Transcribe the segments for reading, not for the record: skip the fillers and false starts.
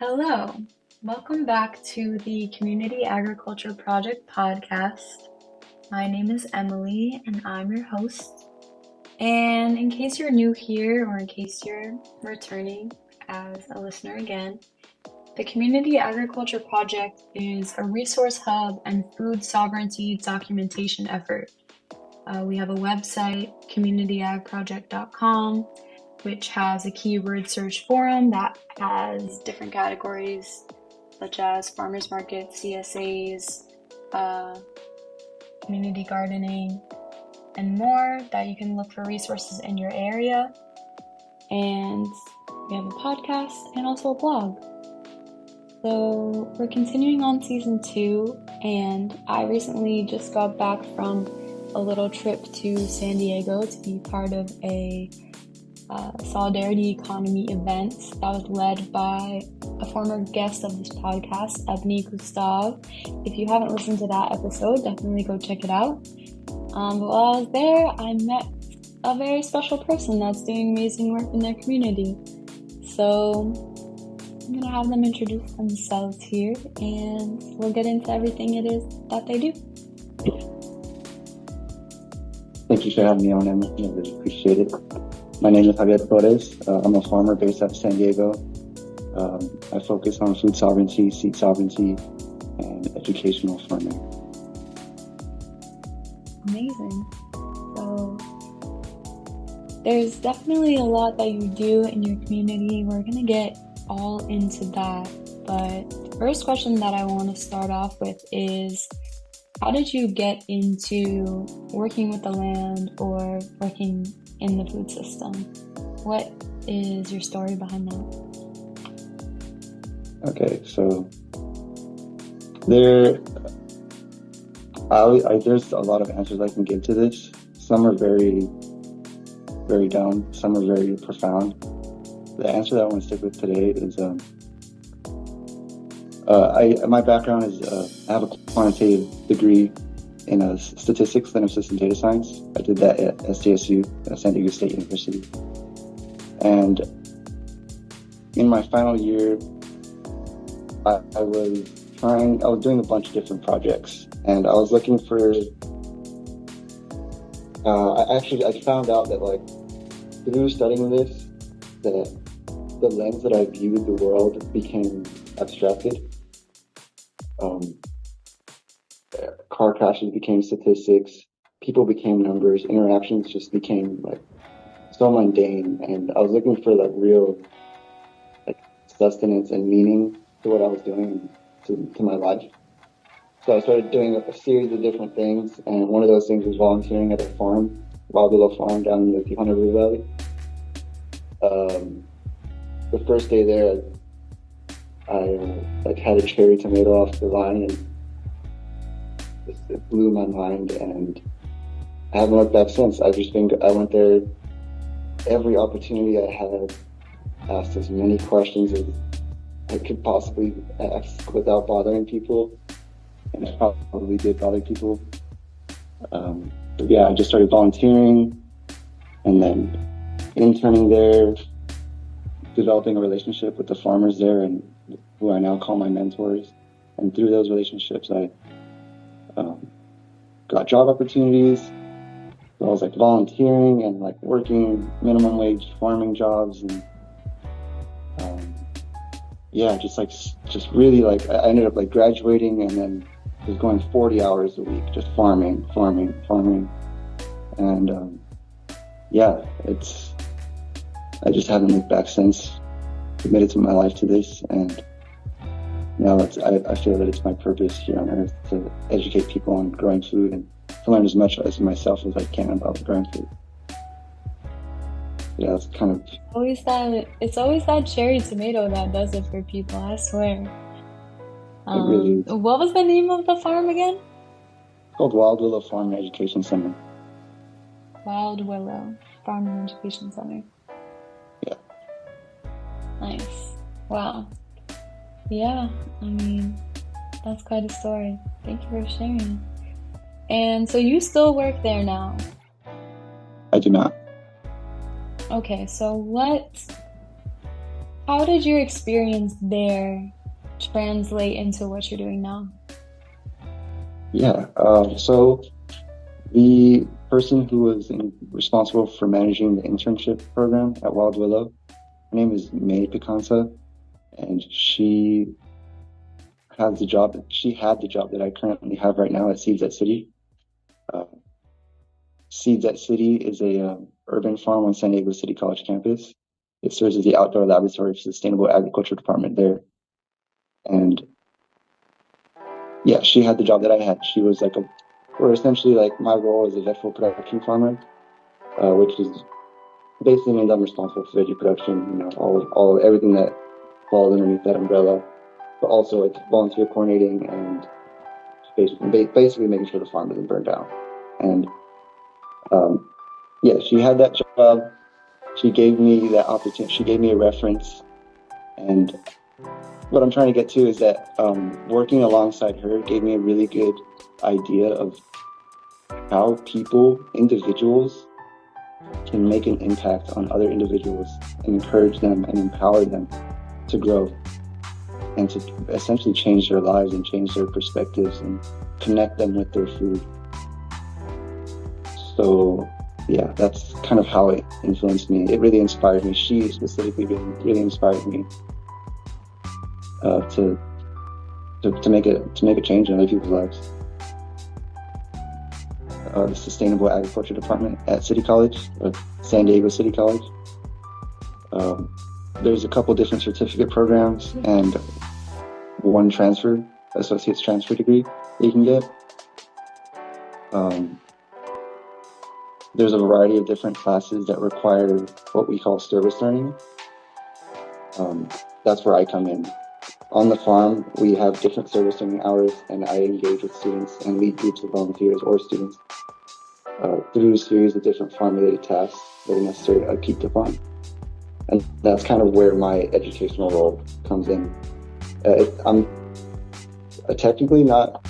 Hello, welcome back to the Community Agriculture Project podcast. My name is Emily and I'm your host. And in case you're new here or in case you're returning as a listener again, the Community Agriculture Project is a resource hub and food sovereignty documentation effort. We have a website, communityagproject.com, which has a keyword search forum that has different categories such as farmers markets, CSAs, community gardening, and more that you can look for resources in your area. And we have a podcast and also a blog. So we're continuing on season 2, and I recently just got back from a little trip to San Diego to be part of a solidarity economy event that was led by a former guest of this podcast, Ebony Gustav. If you haven't listened to that episode, definitely go check it out. But while I was there, I met a very special person that's doing amazing work in their community. So I'm going to have them introduce themselves here, and we'll get into everything it is that they do. Thank you for having me on, Emily. I really appreciate it. My name is Javier Flores. I'm a farmer based out of San Diego. I focus on food sovereignty, seed sovereignty, and educational farming. Amazing. So there's definitely a lot that you do in your community. We're going to get all into that. But the first question that I want to start off with is, how did you get into working with the land or working in the food system? What is your story behind that? Okay, so there's a lot of answers I can give to this. Some are very, very dumb. Some are very profound. The answer that I want to stick with today is my background is I have a quantitative degree in statistics and system data science. I did that at SDSU, San Diego State University. And in my final year, I was doing a bunch of different projects, and I was looking for, I found out that through studying this, that the lens that I viewed the world became abstracted. Car crashes became statistics, people became numbers, interactions just became so mundane, and I was looking for real sustenance and meaning to what I was doing to my life. So I started doing a series of different things, and one of those things was volunteering at a farm, Willow farm down in the Tijuana River Valley. The first day there, I had a cherry tomato off the line, and it blew my mind, and I haven't looked back since. I went there every opportunity I had, asked as many questions as I could possibly ask without bothering people, and I probably did bother people. But yeah, I just started volunteering, and then interning there, developing a relationship with the farmers there, and who I now call my mentors. And through those relationships, I got job opportunities. So I was volunteering and working minimum wage farming jobs, and just really I ended up graduating, and then was going 40 hours a week just farming, and I just haven't looked back since. Committed to my life to this, and now I feel that it's my purpose here on earth to educate people on growing food and to learn as much as myself as I can about growing food. Yeah, it's kind of... It's always that cherry tomato that does it for people, I swear. It really is. What was the name of the farm again? It's called Willow Farm and Education Center. Wild Willow Farm and Education Center. Yeah. Nice. Wow. Yeah, I mean, that's quite a story. Thank you for sharing. And so you still work there now? I do not. Okay, so what how did your experience there translate into what you're doing now? Yeah. So the person who was responsible for managing the internship program at Wild Willow, her name is May Picansa, and she had the job that I currently have right now at Seeds at City. Uh, Seeds at City is a urban farm on San Diego City College campus. It serves as the outdoor laboratory for the Sustainable Agriculture Department there. And yeah, she had the job that I had. She was or essentially like my role as a vegetable production farmer, which is basically means I'm responsible for veggie production, all everything that falls underneath that umbrella, but also like volunteer coordinating and basically making sure the farm doesn't burn down. And um, yeah, she had that job. She gave me that opportunity. She gave me a reference. And what I'm trying to get to is that working alongside her gave me a really good idea of how individuals, can make an impact on other individuals and encourage them and empower them to grow and to essentially change their lives and change their perspectives and connect them with their food. So yeah, that's kind of how it influenced me. It really inspired me. She specifically really inspired me to make a change in other people's lives. The Sustainable Agriculture Department at City College, San Diego City College. There's a couple different certificate programs and one associate's transfer degree that you can get. There's a variety of different classes that require what we call service learning. That's where I come in. On the farm, we have different service learning hours, and I engage with students and lead groups of volunteers or students through a series of different farm-related tasks that are necessary to upkeep the farm. And that's kind of where my educational role comes in. I'm technically not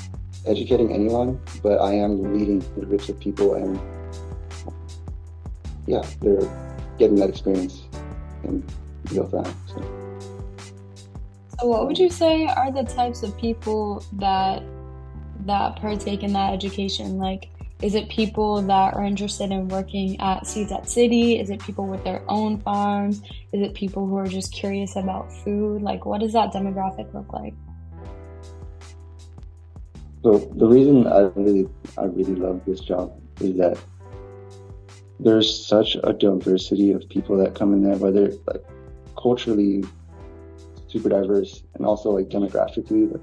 educating anyone, but I am leading groups of people, and yeah, they're getting that experience in real time. So what would you say are the types of people that partake in that education? Like, is it people that are interested in working at Seeds at City? Is it people with their own farms? Is it people who are just curious about food? Like, what does that demographic look like? So the reason I really love this job is that there's such a diversity of people that come in there, whether like culturally super diverse and also like demographically.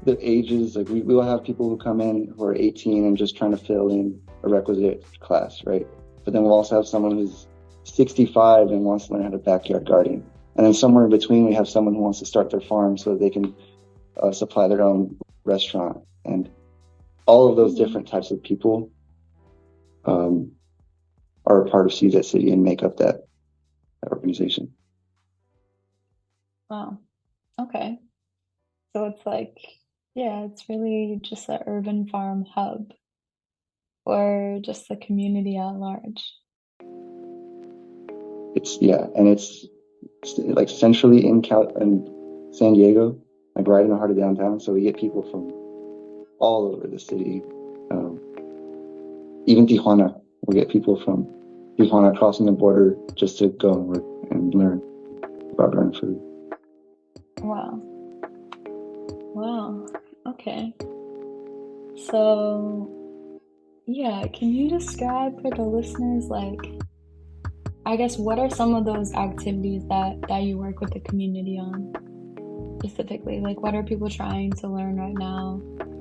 The ages, like we will have people who come in who are 18 and just trying to fill in a requisite class, right? But then we'll also have someone who's 65 and wants to learn how to backyard garden. And then somewhere in between, we have someone who wants to start their farm so that they can supply their own restaurant. And all of those different types of people are a part of Seeds at City and make up that organization. Wow. Okay. So it's like, yeah, it's really just an urban farm hub or just the community at large. It's like centrally in San Diego, like right in the heart of downtown. So we get people from all over the city. Even Tijuana, we'll get people from Tijuana crossing the border just to go and work and learn about growing food. Wow. Wow. Okay. So, yeah, can you describe for the listeners, like, I guess, what are some of those activities that you work with the community on specifically? Like, what are people trying to learn right now?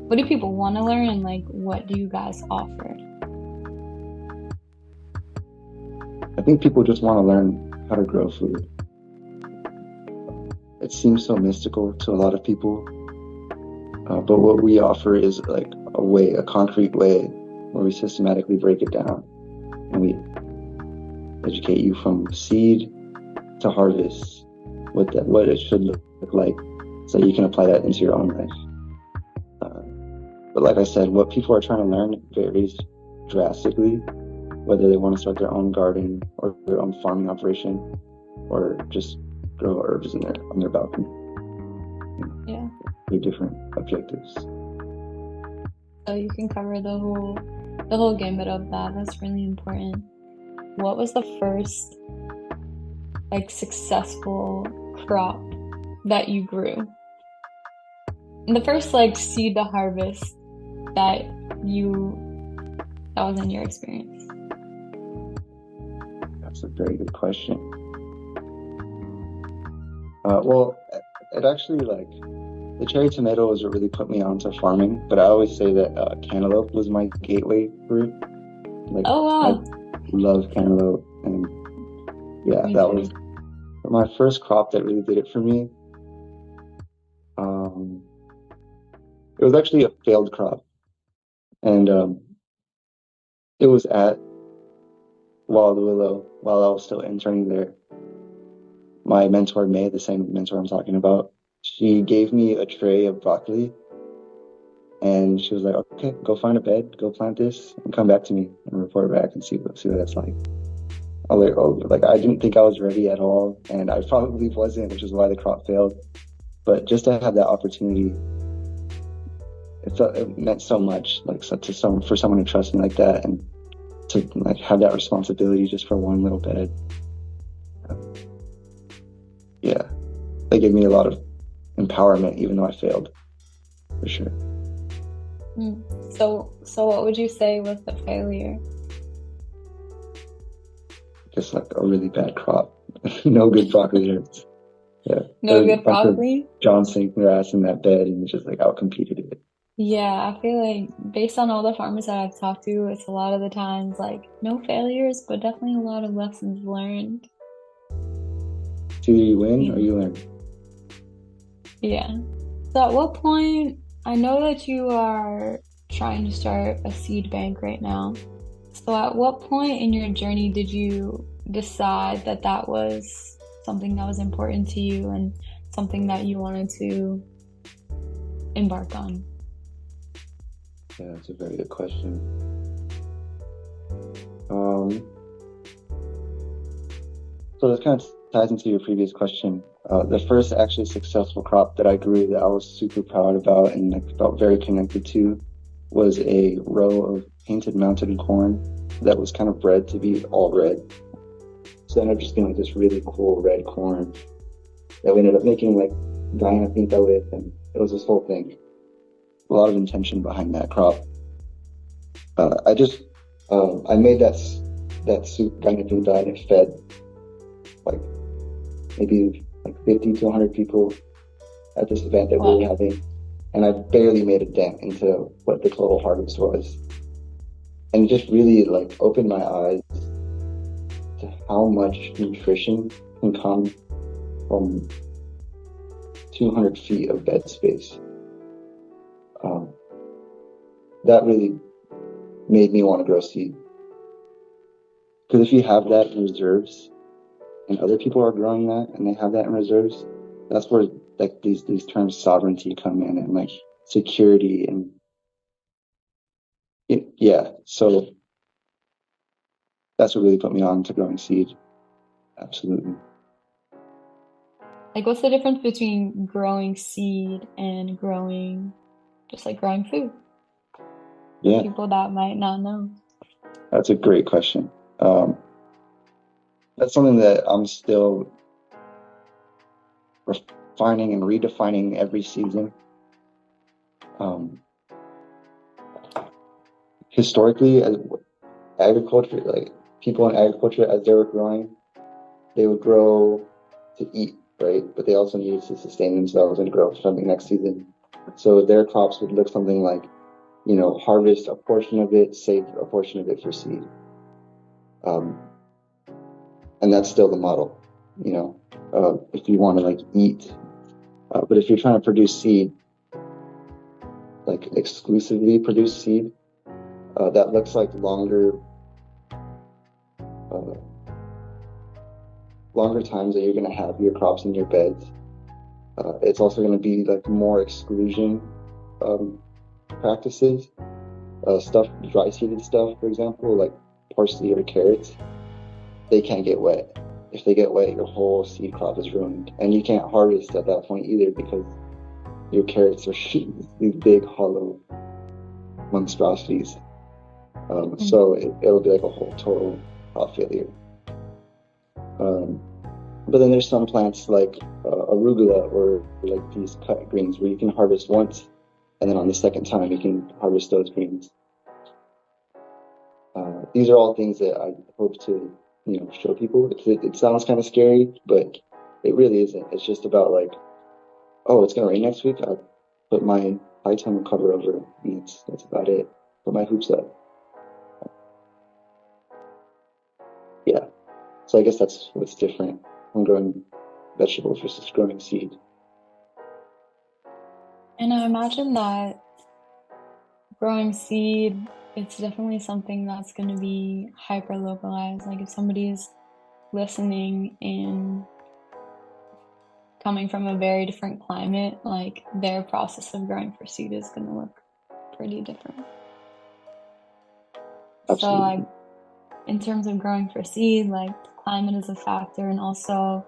What do people want to learn, and like, what do you guys offer? I think people just want to learn how to grow food. It seems so mystical to a lot of people, but what we offer is like a concrete way where we systematically break it down and we educate you from seed to harvest, what it should look like, so you can apply that into your own life. But like I said, what people are trying to learn varies drastically, whether they want to start their own garden or their own farming operation. or just grow herbs on their balcony. Yeah. They're different objectives. So you can cover the whole gamut of that. That's really important. What was the first like successful crop that you grew? And the first like seed to harvest that was in your experience. That's a very good question. Well, it actually like the cherry tomato was what really put me onto farming, but I always say that cantaloupe was my gateway fruit. Like, Oh wow. I love cantaloupe, and yeah, Me that too. was my first crop that really did it for me. It was actually a failed crop, and it was at Wild Willow while I was still interning there. My mentor, May, the same mentor I'm talking about, she gave me a tray of broccoli, and she was like, "Okay, go find a bed, go plant this, and come back to me and report back and see what that's like." I was like, "Oh, like I didn't think I was ready at all, and I probably wasn't, which is why the crop failed." But just to have that opportunity, it meant so much, like for someone to trust me like that, and to like have that responsibility just for one little bed. Yeah, they gave me a lot of empowerment, even though I failed, for sure. So what would you say was the failure? Just like a really bad crop. No good broccoli herbs. Yeah. No There was a good bunch of broccoli? Johnson grass in that bed, and it just like outcompeted it. Yeah, I feel like based on all the farmers that I've talked to, it's a lot of the times like no failures, but definitely a lot of lessons learned. It's either you win or Yeah. you learn. Yeah. So at what point, I know that you are trying to start a seed bank right now. So at what point in your journey did you decide that that was something that was important to you and something that you wanted to embark on? Yeah, that's a very good question. Um, so this kind of ties into your previous question. The first actually successful crop that I grew that I was super proud about and I felt very connected to was a row of painted mountain corn that was kind of bred to be all red. So it ended up just being like this really cool red corn that we ended up making like Guyana pinta with, and it was this whole thing. A lot of intention behind that crop. I made that soup Guyana pinta, and it fed like maybe like 50 to 100 people at this event that we were having, and I barely made a dent into what the total harvest was. And it just really like opened my eyes to how much nutrition can come from 200 feet of bed space. That really made me want to grow seed. Because if you have that in reserves, and other people are growing that, and they have that in reserves, that's where like these terms sovereignty come in, and like security, and yeah. So that's what really put me on to growing seed. Absolutely. Like, what's the difference between growing seed and just like growing food? For Yeah, people that might not know. that's a great question. That's something that I'm still refining and redefining every season. Historically, agriculture, like people in agriculture, as they were growing, they would grow to eat, right? But they also needed to sustain themselves and grow for something next season. So their crops would look something like, harvest a portion of it, save a portion of it for seed. And that's still the model, if you want to like eat. But if you're trying to produce seed, like exclusively produce seed, that looks like longer times that you're going to have your crops in your beds. It's also going to be like more exclusion practices. Dry seeded stuff, for example, like parsley or carrots, they can't get wet. if they get wet, your whole seed crop is ruined, and you can't harvest at that point either because your carrots are these big hollow monstrosities. So it'll be like a whole total crop failure. But then there's some plants like arugula or like these cut greens where you can harvest once, and then on the second time you can harvest those greens. These are all things that I hope to, show people. It sounds kind of scary, but it really isn't. It's just about like, oh, it's gonna rain next week. I'll put my high tunnel cover over, and that's about it. Put my hoops up. Yeah. So I guess that's what's different from growing vegetables versus growing seed. And I imagine that growing seed, it's definitely something that's going to be hyper localized. Like if somebody's listening and coming from a very different climate, like their process of growing for seed is going to look pretty different. Absolutely. So like in terms of growing for seed, like climate is a factor, and also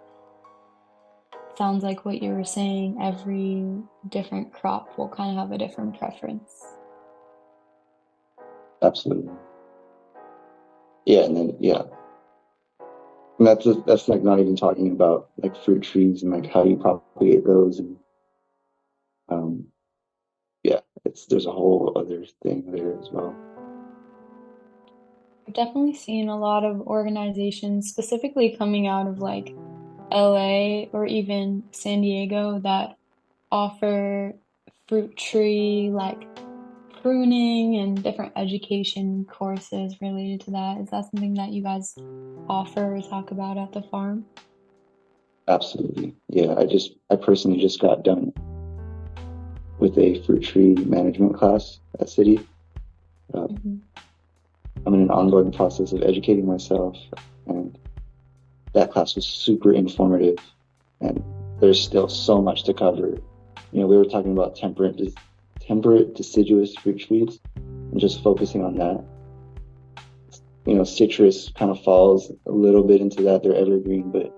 sounds like what you were saying, every different crop will kind of have a different preference. Absolutely. Yeah, and then and that's like not even talking about like fruit trees and like how you propagate those, and there's a whole other thing there as well. I've definitely seen a lot of organizations, specifically coming out of like LA or even San Diego, that offer fruit tree like pruning and different education courses related to that. Is that something that you guys offer or talk about at the farm? Absolutely. Yeah, I personally just got done with a fruit tree management class at City. I'm in an ongoing process of educating myself, and that class was super informative, and there's still so much to cover. We were talking about temperate deciduous fruit trees and just focusing on that. Citrus kind of falls a little bit into that. They're evergreen, but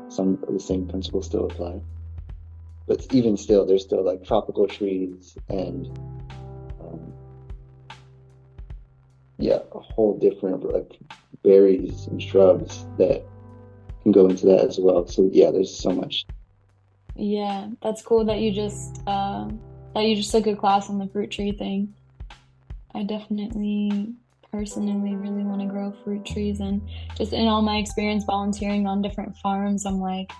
some of the same principles still apply. But even still, there's still like tropical trees and a whole different like berries and shrubs that can go into that as well. So there's so much. Yeah, that's cool that you just took a class on the fruit tree thing. I definitely personally really want to grow fruit trees, and just in all my experience volunteering on different farms, I'm like,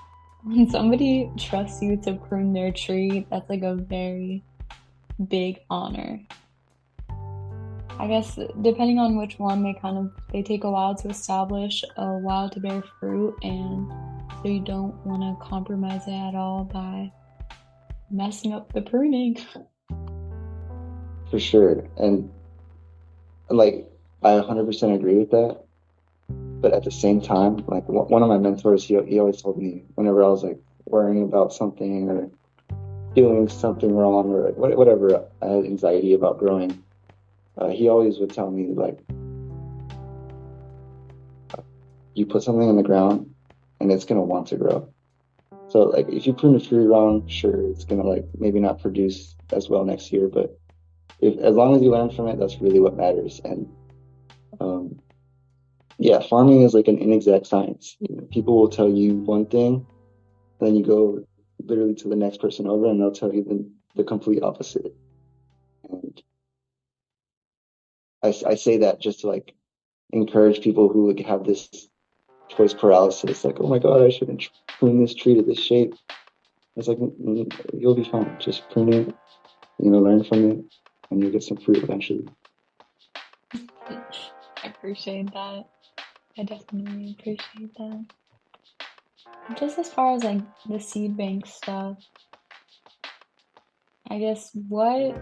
when somebody trusts you to prune their tree, that's like a very big honor. I guess depending on which one, they take a while to establish, a while to bear fruit, and so you don't want to compromise it at all by messing up the pruning. For sure. And like I 100% agree with that. But at the same time, like one of my mentors, he always told me whenever I was like worrying about something or doing something wrong or like whatever, I had anxiety about growing. He always would tell me like, you put something in the ground and it's gonna want to grow. So like if you prune a tree wrong, sure, it's gonna like maybe not produce as well next year, but as long as you learn from it, that's really what matters. And farming is like an inexact science. People will tell you one thing, then you go literally to the next person over and they'll tell you the complete opposite. And I say that just to like encourage people who like have this choice paralysis, like, oh my God, I shouldn't prune this tree to this shape. It's like, you'll be fine. Just prune it, learn from it, and you'll get some fruit eventually. I appreciate that. I definitely appreciate that. Just as far as like the seed bank stuff, I guess what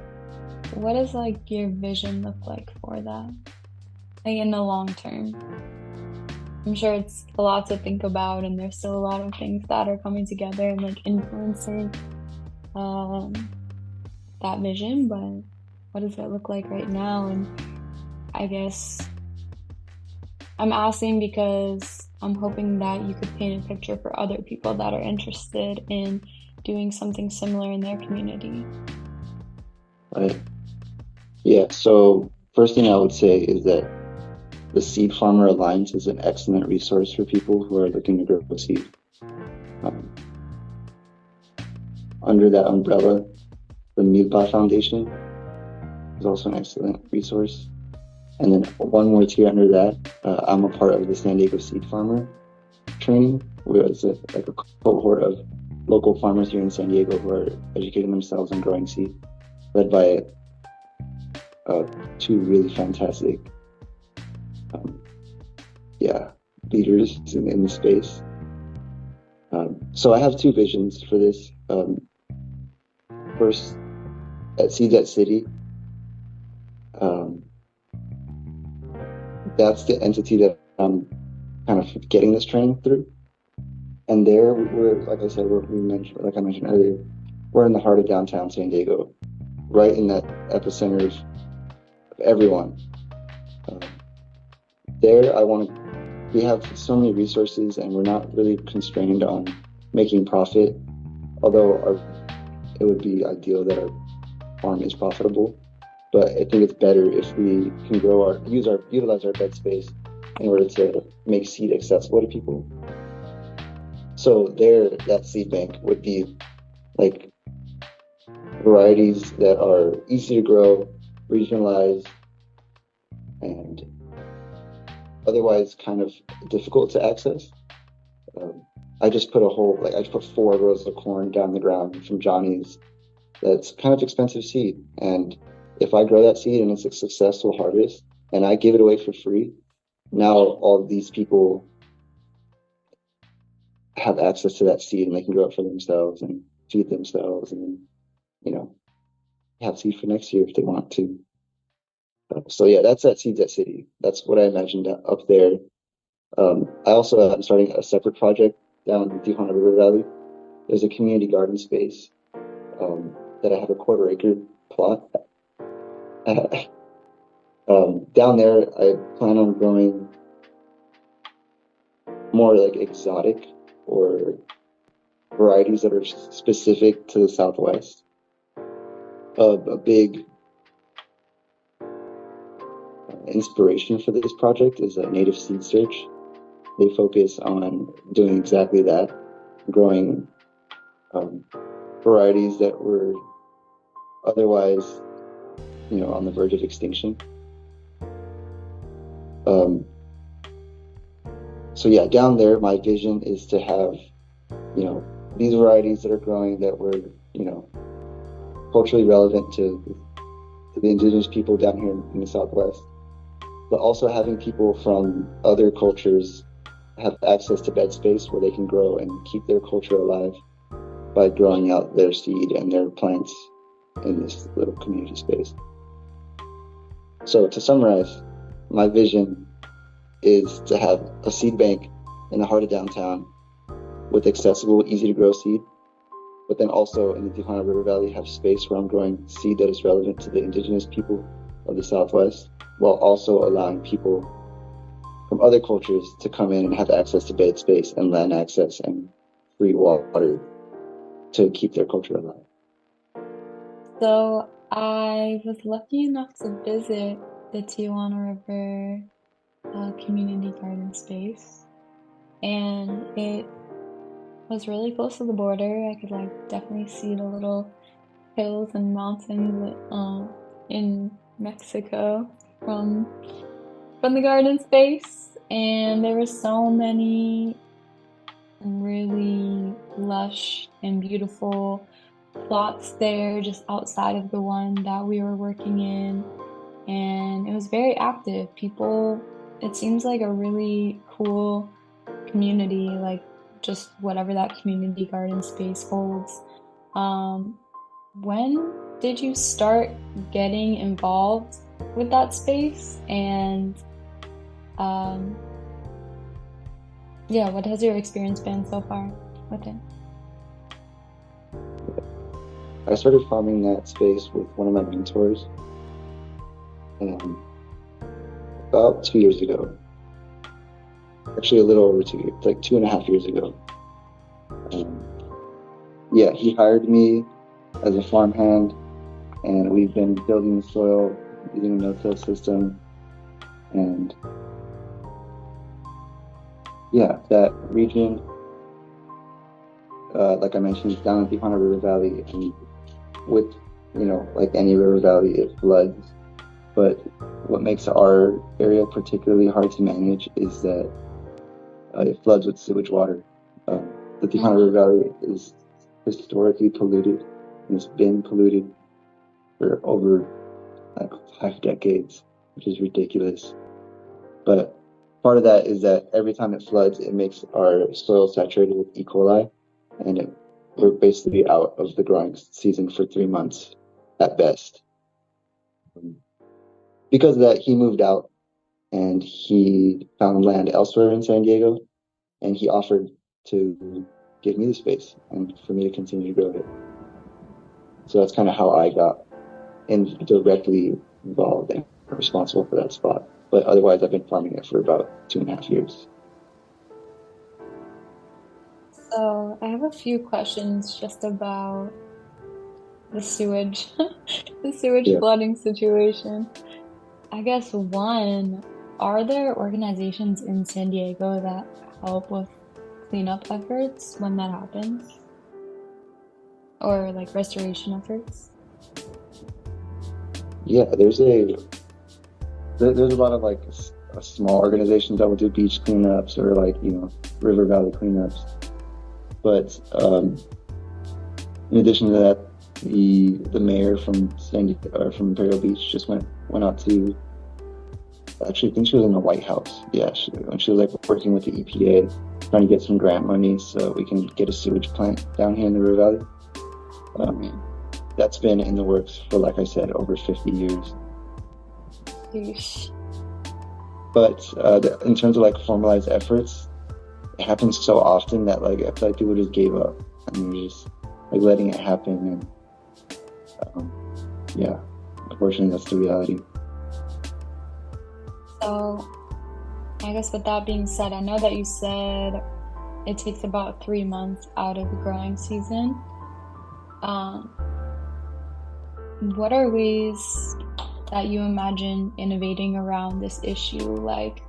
does like your vision look like for that? Like in the long term. I'm sure it's a lot to think about, and there's still a lot of things that are coming together and like influencing that vision, but what does it look like right now? And I guess I'm asking because I'm hoping that you could paint a picture for other people that are interested in doing something similar in their community. Right. Yeah. So first thing I would say is that the Seed Farmer Alliance is an excellent resource for people who are looking to grow seed. Um, Under that umbrella, the Milpa Foundation is also an excellent resource. And then one more tier under that, I'm a part of the San Diego Seed Farmer training, where it's like a cohort of local farmers here in San Diego who are educating themselves on growing seed, led by two really fantastic, um, leaders in the space. So I have two visions for this. First, at Seeds at City, that's the entity that I'm kind of getting this training through. And there, we're like I said, like I mentioned earlier, we're in the heart of downtown San Diego, right in that epicenter of everyone. There, we have so many resources, and we're not really constrained on making profit. Although it would be ideal that our farm is profitable, but I think it's better if we can utilize our bed space in order to make seed accessible to people. So there, that seed bank would be like varieties that are easy to grow, regionalized, and otherwise kind of difficult to access. I just put 4 rows of corn down the ground from Johnny's. That's kind of expensive seed. And if I grow that seed and it's a successful harvest and I give it away for free, now all these people have access to that seed and they can grow it for themselves and feed themselves and, have seed for next year if they want to. So yeah, that's at Seeds at City. That's what I imagined up there. I also am starting a separate project down in the Tijuana River Valley. There's a community garden space that I have a 1/4 acre plot. Down there, I plan on growing more like exotic or varieties that are specific to the Southwest. A big inspiration for this project is a Native Seed Search. They focus on doing exactly that, growing varieties that were otherwise, on the verge of extinction. So yeah, down there, my vision is to have, these varieties that are growing that were, culturally relevant to the indigenous people down here in the Southwest, but also having people from other cultures have access to bed space where they can grow and keep their culture alive by growing out their seed and their plants in this little community space. So to summarize, my vision is to have a seed bank in the heart of downtown with accessible, easy to grow seed, but then also in the Tijuana River Valley have space where I'm growing seed that is relevant to the indigenous people of the Southwest, while also allowing people from other cultures to come in and have access to bed space and land access and free water to keep their culture alive. So I was lucky enough to visit the Tijuana River community garden space, and it was really close to the border. I could definitely see the little hills and mountains in Mexico from the garden space, and there were so many really lush and beautiful plots there just outside of the one that we were working in, and it was very active. It seems like a really cool community, like just whatever that community garden space holds. When did you start getting involved with that space? And what has your experience been so far with it? I started farming that space with one of my mentors about 2 years ago. actually a little over 2 years, like 2.5 years ago. Um, yeah, he hired me as a farmhand, and we've been building the soil using a no-till system. And yeah, that region, like I mentioned, is down in Tijuana River Valley, and with like any river valley, it floods. But what makes our area particularly hard to manage is that it floods with sewage water. The Tijuana River Valley is historically polluted, and it's been polluted for over like 5 decades, which is ridiculous. But part of that is that every time it floods, it makes our soil saturated with E. coli, and we're basically out of the growing season for 3 months at best. Because of that, he moved out and he found land elsewhere in San Diego, and he offered to give me the space and for me to continue to grow it. So that's kind of how I got directly involved and responsible for that spot. But otherwise, I've been farming it for about 2.5 years. So I have a few questions just about the sewage, the sewage Yeah. flooding situation. I guess one, are there organizations in San Diego that help with cleanup efforts when that happens? Or like restoration efforts? Yeah, there's a lot of like small organizations that will do beach cleanups or like river valley cleanups. But in addition to that, the mayor from from Imperial Beach just went out to, actually I think she was in the White House. Yeah, when she was like working with the EPA, trying to get some grant money so we can get a sewage plant down here in the River Valley. That's been in the works for, like I said, over 50 years. Yeesh. But in terms of like formalized efforts, it happens so often that like I feel like people just gave up and they're just like letting it happen. And yeah, unfortunately, that's the reality. So I guess with that being said, I know that you said it takes about 3 months out of the growing season. Um, what are ways that you imagine innovating around this issue, like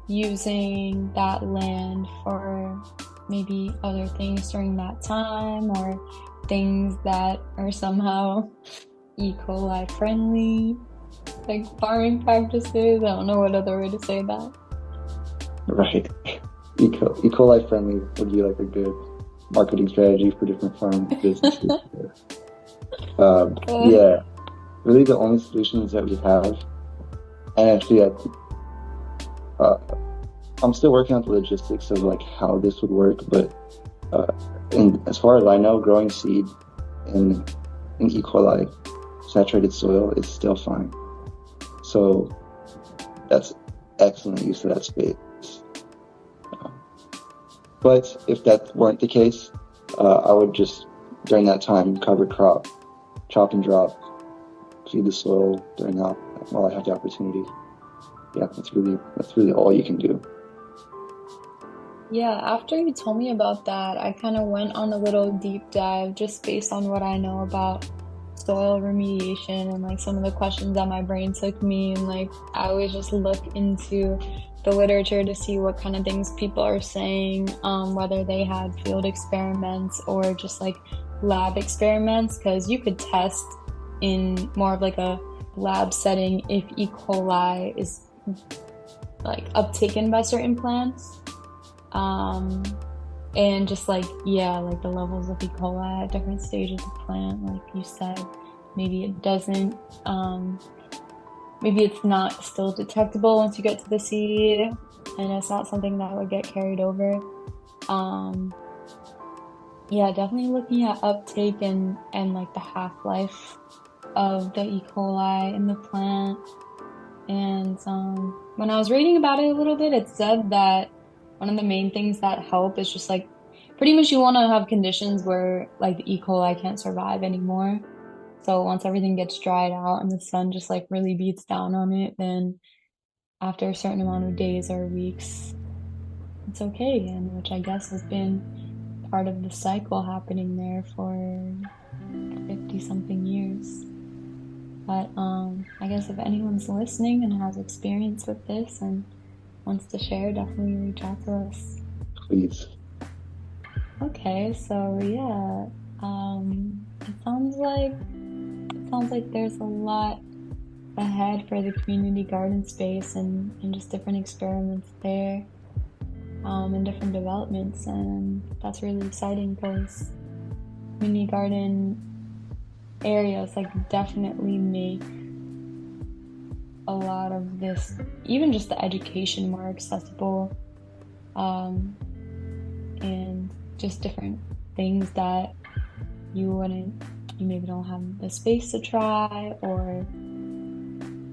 using that land for maybe other things during that time, or things that are somehow E. coli friendly, like farming practices? I don't know what other way to say that. Right. E. coli friendly would be like a good marketing strategy for different farm businesses. Yeah, really the only solutions that we have, and actually uh, I'm still working on the logistics of like how this would work, but as far as I know, growing seed in E. coli saturated soil is still fine. So that's excellent use of that space. But if that weren't the case, I would just during that time cover crop, chop and drop, feed the soil during that while I have the opportunity. Yeah, that's really all you can do. Yeah, after you told me about that, I kind of went on a little deep dive just based on what I know about soil remediation and like some of the questions that my brain took me. And like, I always just look into the literature to see what kind of things people are saying, whether they had field experiments or just like lab experiments, because you could test in more of like a lab setting if E. coli is like uptaken by certain plants. And just like, yeah, like the levels of E. coli at different stages of plant, like you said, maybe it doesn't, maybe it's not still detectable once you get to the seed, and it's not something that would get carried over. Um, yeah, definitely looking at uptake and like the half-life of the E. coli in the plant. And when I was reading about it a little bit, it said that one of the main things that help is just like pretty much you want to have conditions where like the E. coli can't survive anymore. So once everything gets dried out and the sun just like really beats down on it, then after a certain amount of days or weeks, it's okay, and which I guess has been part of the cycle happening there for 50 something years. But I guess if anyone's listening and has experience with this and wants to share, definitely reach out to us. Please. Okay, so yeah, it sounds like there's a lot ahead for the community garden space and just different experiments there, and different developments, and that's really exciting because community garden areas like definitely make a lot of this, even just the education, more accessible, um, and just different things that you maybe don't have the space to try, or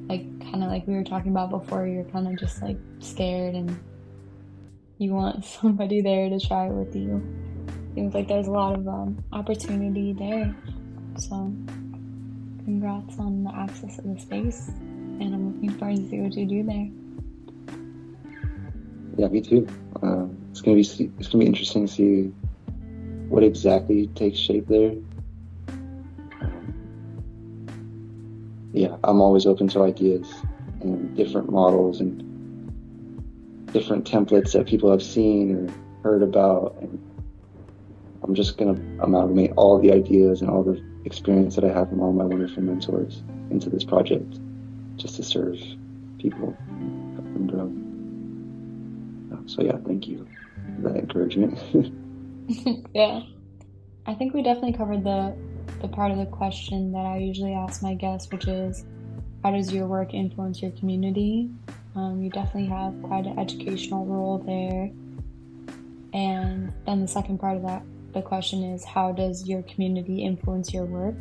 like kind of like we were talking about before, you're kind of just like scared and you want somebody there to try it with you. Seems like there's a lot of opportunity there. So congrats on the access to the space, and I'm looking forward to see what you do there. Yeah, me too. It's gonna be interesting to see what exactly takes shape there. Yeah, I'm always open to ideas and different models and different templates that people have seen or heard about, and I'm just gonna amalgamate all the ideas and all the experience that I have from all my wonderful mentors into this project, just to serve people and grow. So yeah, thank you for that encouragement. Yeah, I think we definitely covered the part of the question that I usually ask my guests, which is, how does your work influence your community? You definitely have quite an educational role there. And then the second part of the question is, how does your community influence your work?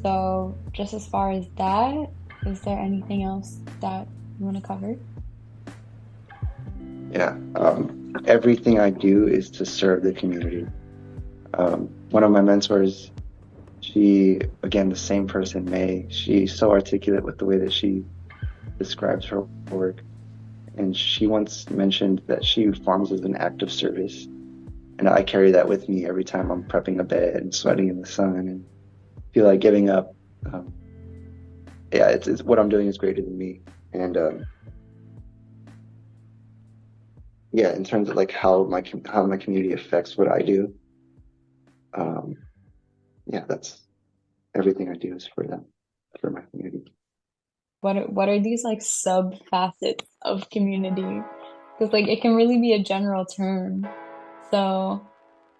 So just as far as that, is there anything else that you want to cover? Yeah, everything I do is to serve the community. One of my mentors, she, again, the same person, May, she's so articulate with the way that she describes her work. And she once mentioned that she farms as an act of service. And I carry that with me every time I'm prepping a bed and sweating in the sun and feel like giving up. Yeah, it's what I'm doing is greater than me. And yeah, in terms of like how my community affects what I do, yeah, that's everything I do is for them, for my community. What are these like sub facets of community? Because like it can really be a general term. So,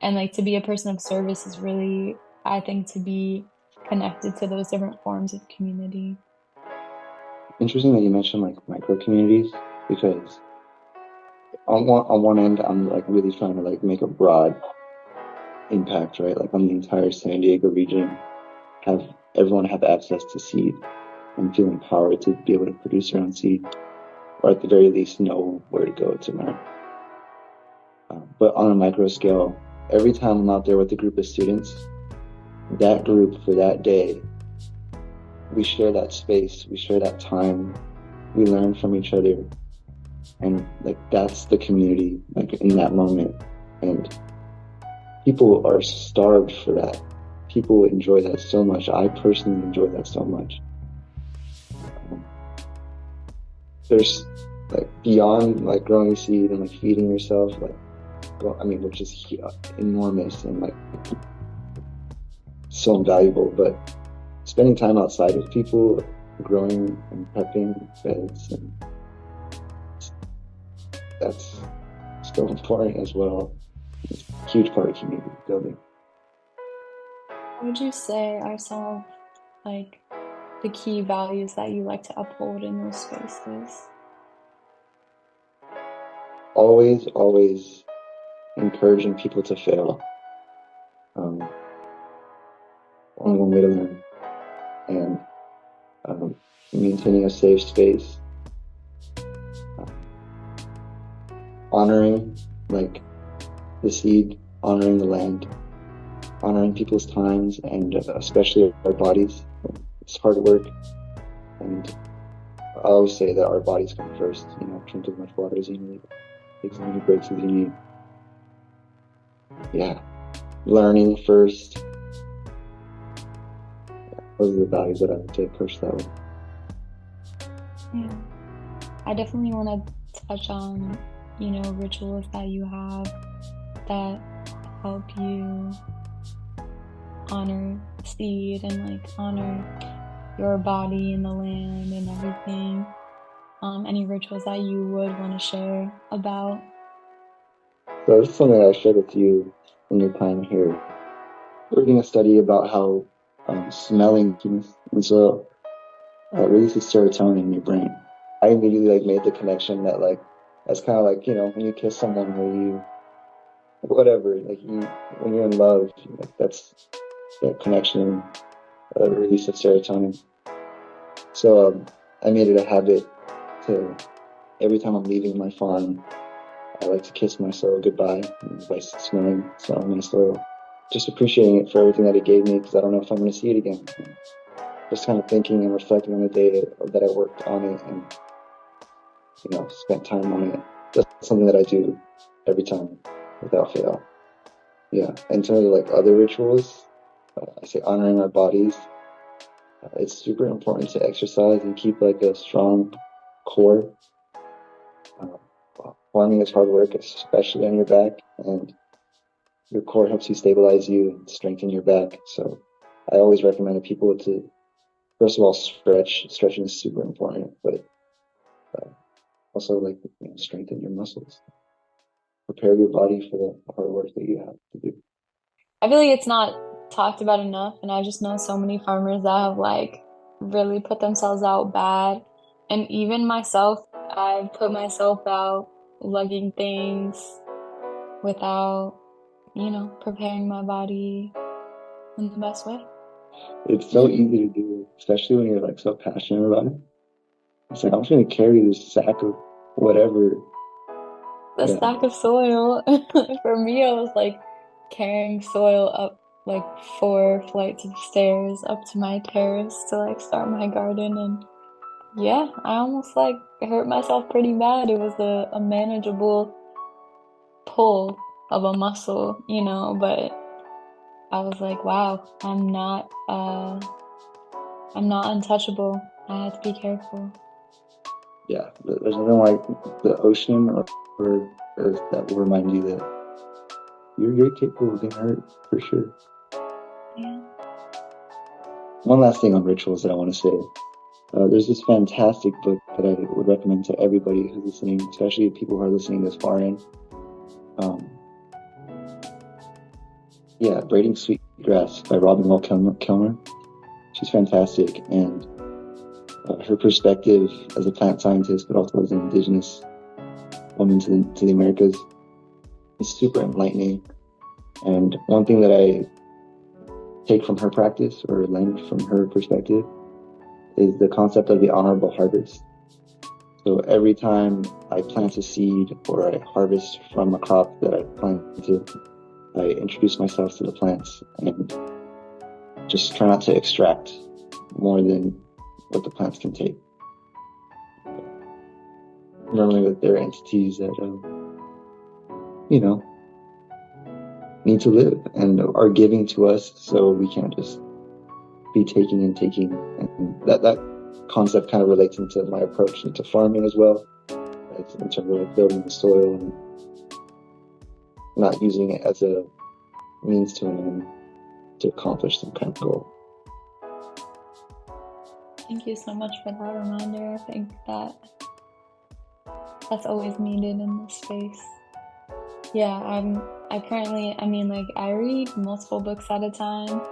and like to be a person of service is really, I think, to be connected to those different forms of community. Interesting that you mentioned like micro communities, because on one end I'm like really trying to like make a broad impact, right? Like on the entire San Diego region, have everyone have access to seed and feel empowered to be able to produce their own seed, or at the very least know where to go to learn. But on a micro scale, every time I'm out there with a group of students, that group for that day, we share that space, we share that time, we learn from each other, and like that's the community, like in that moment. And people are starved for that. People enjoy that so much. I personally enjoy that so much. There's like beyond like growing seed and like feeding yourself, like, I mean, which is enormous and like so invaluable, but spending time outside with people, growing and prepping beds, and that's so important as well. It's a huge part of community building. What would you say are some of like the key values that you like to uphold in those spaces? Always encouraging people to fail. Only one way to learn. And maintaining a safe space. Honoring like the seed, honoring the land, honoring people's times, and especially our bodies. It's hard work, and I always say that our bodies come first. You know, drink as much water as you need. take as many breaks as you need. Yeah, learning first. Those are the values that I would take push that way. Yeah. I definitely want to touch on, rituals that you have that help you honor seed and like honor your body and the land and everything. Any rituals that you would want to share about? So this is something that I shared with you in your time here. Reading a study about how smelling and so releases serotonin in your brain. I immediately like made the connection that like that's kind of like when you kiss someone where you whatever like you when you're in love like that's that connection release of serotonin. So I made it a habit to every time I'm leaving my farm, I like to kiss my soil goodbye by smelling my soil, just appreciating it for everything that it gave me because I don't know if I'm going to see it again. Just kind of thinking and reflecting on the day that I worked on it and spent time on it. That's something that I do every time without fail. Yeah. In terms of like other rituals, I say honoring our bodies. It's super important to exercise and keep like a strong core. Farming is hard work, especially on your back, and your core helps you stabilize you and strengthen your back. So I always recommend to people to, first of all, stretch. Stretching is super important, but also like strengthen your muscles. Prepare your body for the hard work that you have to do. I feel like it's not talked about enough, and I just know so many farmers that have like really put themselves out bad. And even myself, I've put myself out lugging things without, preparing my body in the best way. It's so easy to do, especially when you're like so passionate about it. It's like I'm just gonna carry this sack of whatever. The Yeah, stack of soil. For me, I was like carrying soil up like 4 flights of stairs up to my terrace to like start my garden. And yeah, I almost like hurt myself pretty bad. It was a manageable pull of a muscle, but I was like, wow, I'm not untouchable. I had to be careful. yeah. There's nothing like the ocean or earth that will remind you that you're capable of getting hurt for sure. Yeah. One last thing on rituals that I want to say. There's this fantastic book that I would recommend to everybody who's listening, especially people who are listening this far in. Um, yeah, Braiding Sweetgrass by Robin Wall Kilmer. She's fantastic, and her perspective as a plant scientist, but also as an indigenous woman to the Americas, is super enlightening. And one thing that I take from her practice or learn from her perspective is the concept of the honorable harvest. So every time I plant a seed or I harvest from a crop that I planted, I introduce myself to the plants and just try not to extract more than what the plants can take. Remembering that they're entities that, need to live and are giving to us, so we can't just be taking and taking. And that concept kind of relates into my approach into farming as well, in terms of building the soil and not using it as a means to an end to accomplish some kind of goal. Thank you so much for that reminder. I think that's always needed in this space. Yeah, I read multiple books at a time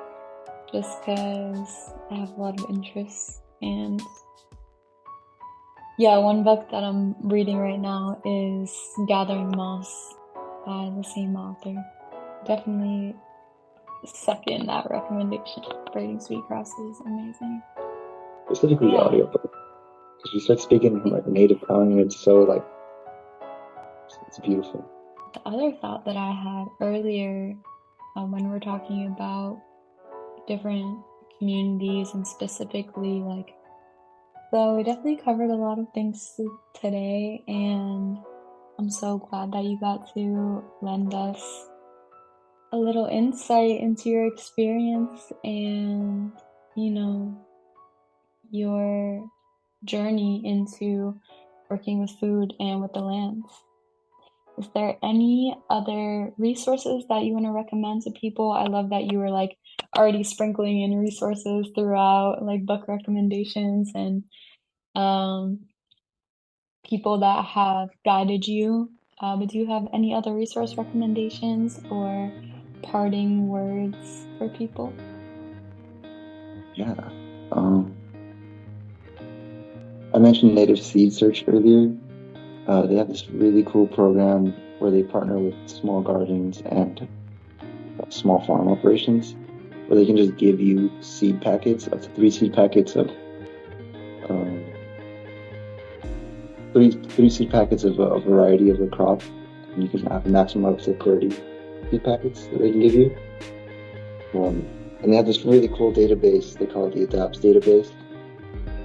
just because I have a lot of interests. And yeah, one book that I'm reading right now is Gathering Moss by the same author. Definitely second that recommendation. Braiding Sweetgrass is amazing. Specifically the audiobook. Because you start speaking in like a native tongue and it's so like it's beautiful. The other thought that I had earlier when we're talking about different communities and specifically so we definitely covered a lot of things today, and I'm so glad that you got to lend us a little insight into your experience and, you know, your journey into working with food and with the lands. Is there any other resources that you want to recommend to people? I love that you were like already sprinkling in resources throughout, like book recommendations and people that have guided you. But do you have any other resource recommendations or parting words for people? Yeah. I mentioned Native Seed Search earlier. They have this really cool program where they partner with small gardens and small farm operations, where they can just give you seed packets, up to 3 seed packets of um, three seed packets of a variety of a crop, and you can have a maximum up to 30 seed packets that they can give you. And they have this really cool database. They call it the Adapts database,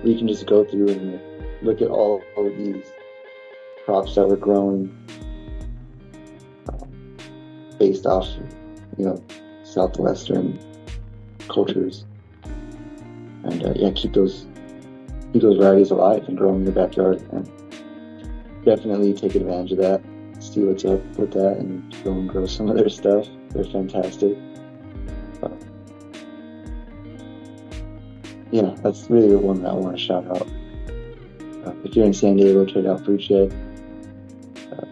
where you can just go through and look at all of these crops that were grown based off, southwestern cultures, and keep those varieties alive and grow in your backyard. And definitely take advantage of that. See what's up with that, and go and grow some of their stuff. They're fantastic. Yeah, that's really the one that I want to shout out. If you're in San Diego, check out Fruit Shed.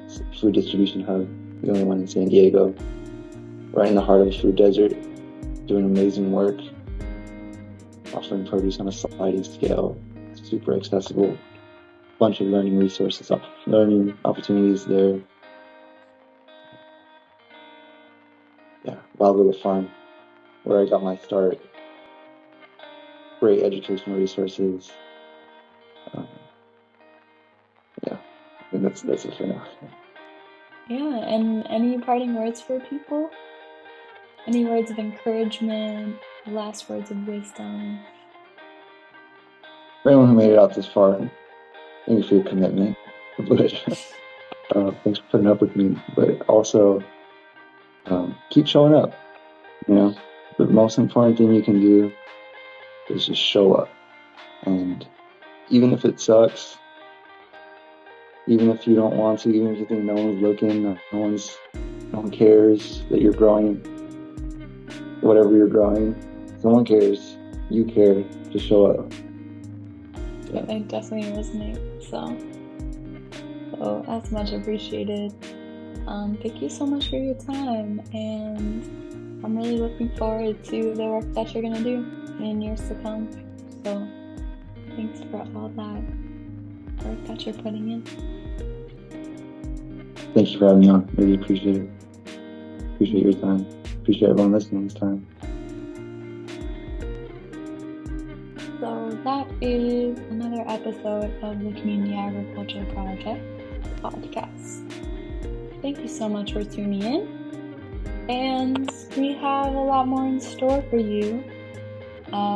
It's a food distribution hub, the only one in San Diego, right in the heart of the food desert, doing amazing work, offering produce on a sliding scale, super accessible, bunch of learning resources, learning opportunities there. Yeah, Wild Little Farm, where I got my start. Great educational resources. Yeah, I think that's it for now. Yeah, and any parting words for people? Any words of encouragement, last words of wisdom? For anyone who made it out this far, thank you for your commitment. But thanks for putting up with me. But also, keep showing up. The most important thing you can do is just show up. And even if it sucks, even if you don't want to, even if you think no one's looking, no one cares that you're growing whatever you're growing, someone cares, you care, just show up. Yeah. It definitely resonates. So that's much appreciated. Thank you so much for your time, and I'm really looking forward to the work that you're gonna do in years to come. So thanks for all that work that you're putting in. Thank you for having me on. Really appreciate it. Appreciate your time. Appreciate everyone listening this time. So that is another episode of the Community Agriculture Project podcast. Thank you so much for tuning in. And we have a lot more in store for you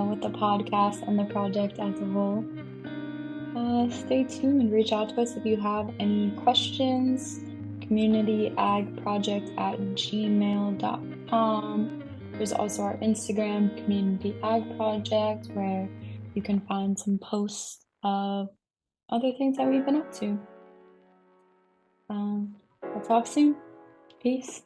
with the podcast and the project as a whole. Stay tuned. Reach out to us if you have any questions. communityagproject@gmail.com. There's also our Instagram, Community Ag Project, where you can find some posts of other things that we've been up to. We'll talk soon. Peace.